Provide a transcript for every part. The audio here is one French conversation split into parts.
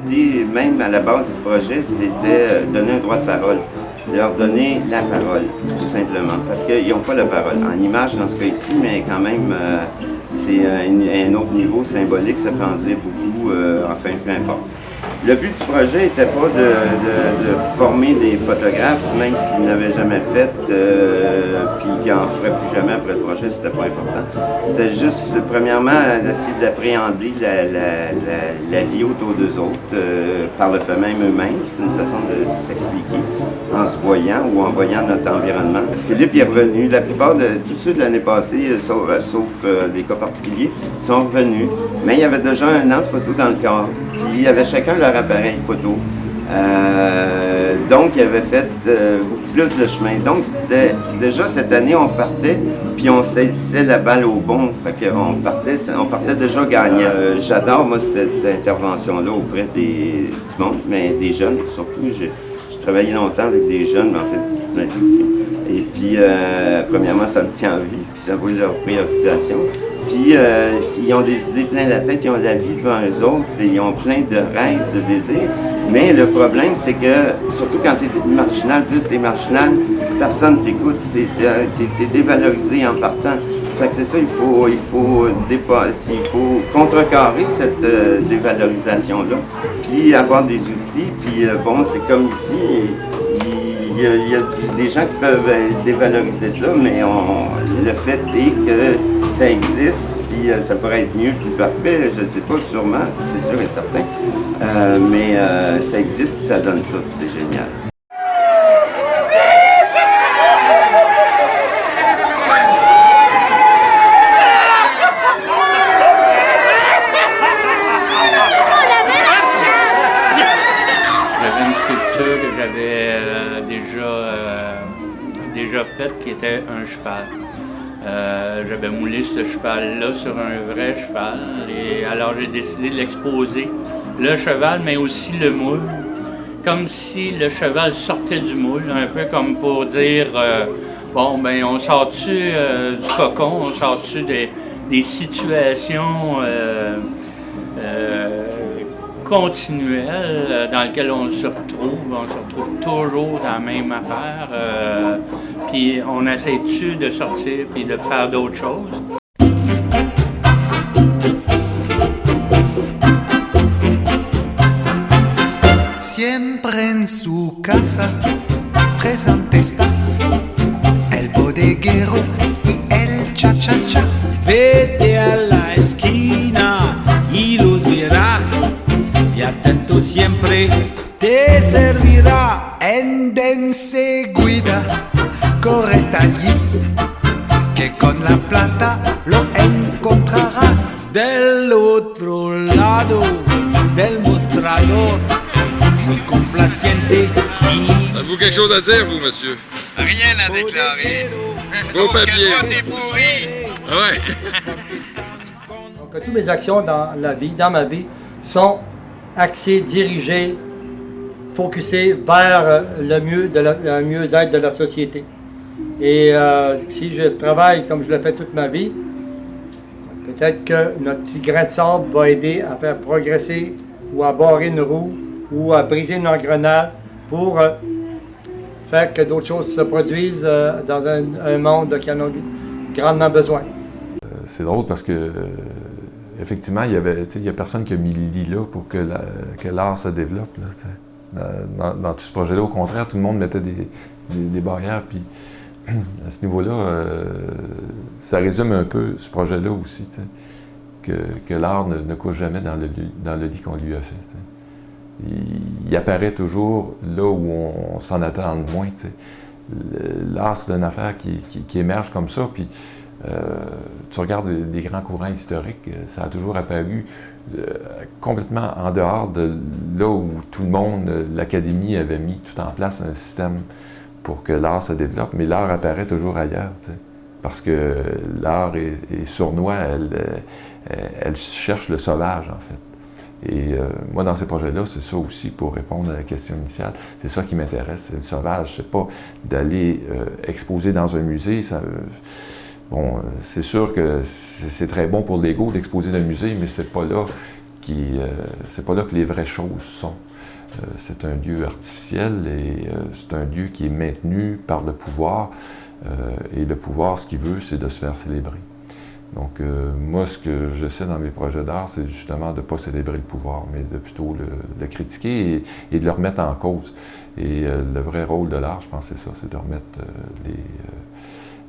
l'idée, même à la base du projet, c'était donner un droit de parole. Leur donner la parole, tout simplement, parce qu'ils n'ont pas la parole. En image, dans ce cas ici, mais quand même, c'est un autre niveau symbolique, ça peut en dire beaucoup, enfin, peu importe. Le but du projet n'était pas de former des photographes, même s'ils n'avaient jamais fait, puis qu'ils n'en feraient plus jamais après le projet, c'était pas important. C'était juste, premièrement, d'essayer d'appréhender la vie autour d'eux autres, par le fait même eux-mêmes. C'est une façon de s'expliquer en se voyant ou en voyant notre environnement. Philippe est revenu. La plupart de tous ceux de l'année passée, sauf des cas particuliers, sont revenus. Mais il y avait déjà un an de photo dans le corps. Puis il y avait chacun leur appareil photo. Donc, il avait fait beaucoup plus de chemin. Donc, c'était déjà cette année, on partait, puis on saisissait la balle au bon. Fait qu'on partait déjà gagnant. J'adore, moi, cette intervention-là auprès du monde, mais des jeunes surtout. J'ai travaillé longtemps avec des jeunes, mais en fait, toute ma vie aussi. Et puis, premièrement, ça me tient en vie, puis ça vaut leur préoccupation. Puis, ils ont des idées plein la tête, ils ont la vie devant eux autres, et ils ont plein de rêves, de désirs. Mais le problème, c'est que, surtout quand tu es marginal, plus tu es marginal, personne t'écoute, tu es dévalorisé en partant. Fait que c'est ça, il faut contrecarrer cette dévalorisation-là, puis avoir des outils, puis bon, c'est comme ici, il y a des gens qui peuvent dévaloriser ça, mais le fait est que ça existe, puis ça pourrait être mieux, plus parfait, je ne sais pas, sûrement, c'est sûr et certain, mais ça existe, puis ça donne ça, puis c'est génial. J'avais une sculpture que j'avais déjà faite qui était un cheval. J'avais moulé ce cheval-là sur un vrai cheval et alors j'ai décidé de l'exposer, le cheval mais aussi le moule, comme si le cheval sortait du moule, un peu comme pour dire bon ben on sort-tu du cocon, on sort-tu des situations continuelles dans lesquelles on se retrouve toujours dans la même affaire, puis on essaie-tu de sortir puis de faire d'autres choses. Siempre en su casa presente está el bodeguero y el cha-cha-cha. Vete a la esquina y los verás, y atento siempre te servirá. En enseguida corre allí, que con la plata lo encontrarás. Del otro lado del mostrador, muy complaciente y... Avez-vous quelque chose à dire, vous, monsieur? Rien à déclarer. Gros Sauf papier. que tout est pourri. Ouais. Donc, toutes mes actions dans ma vie, sont axées, dirigées, focusées vers le mieux-être de la société. Et si je travaille comme je l'ai fait toute ma vie, peut-être que notre petit grain de sable va aider à faire progresser ou à barrer une roue ou à briser une engrenage pour faire que d'autres choses se produisent dans un monde qui en a grandement besoin. C'est drôle parce que effectivement, il y a personne qui a mis le lit là pour que l'art se développe. Là, dans tout ce projet-là, au contraire, tout le monde mettait des barrières. Puis à ce niveau-là, ça résume un peu ce projet-là aussi, que l'art ne couche jamais dans le lit qu'on lui a fait. Il apparaît toujours là où on s'en attend le moins. L'art, c'est une affaire qui émerge comme ça. Puis, tu regardes les grands courants historiques, ça a toujours apparu complètement en dehors de là où tout le monde, l'Académie avait mis tout en place un système pour que l'art se développe, mais l'art apparaît toujours ailleurs, parce que l'art est sournois, elle cherche le sauvage, en fait. Et moi, dans ces projets-là, c'est ça aussi, pour répondre à la question initiale, c'est ça qui m'intéresse, c'est le sauvage. C'est pas d'aller exposer dans un musée. Bon, c'est sûr que c'est très bon pour l'ego d'exposer dans un musée, mais c'est pas là c'est pas là que les vraies choses sont. C'est un lieu artificiel et c'est un lieu qui est maintenu par le pouvoir. Et le pouvoir, ce qu'il veut, c'est de se faire célébrer. Donc, moi, ce que j'essaie dans mes projets d'art, c'est justement de ne pas célébrer le pouvoir, mais de plutôt le critiquer et de le remettre en cause. Et le vrai rôle de l'art, je pense, c'est ça, c'est de remettre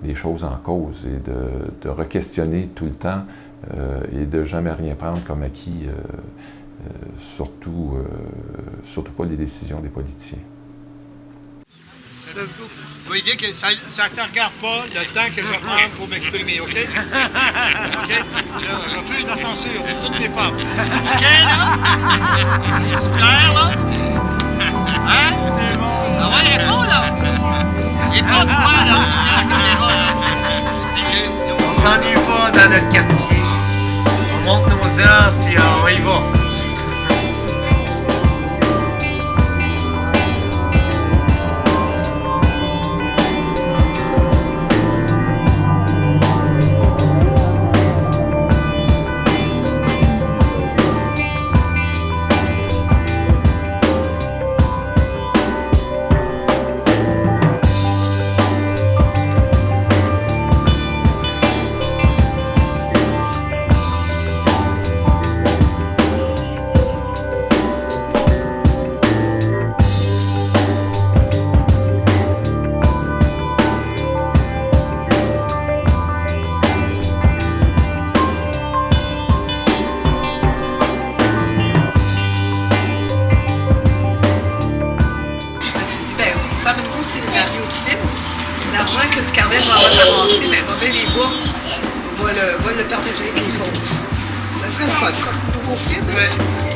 les choses en cause et de re-questionner tout le temps et de jamais rien prendre comme acquis, surtout pas les décisions des politiciens. Vous voyez que ça ne te regarde pas le temps que je vais prendre pour m'exprimer, OK? OK? Là, refuse la censure pour toutes les femmes. OK, là? C'est clair, là? Hein? C'est bon. Ah ouais, réponds, là! Réponds-toi, là! On s'ennuie pas dans notre quartier. On monte nos œuvres, puis on y va. L'argent que Scarlett va avoir ramassé, ben Robin les Bois va le partager avec les pauvres. Ça serait le fun comme nouveau film. Ouais.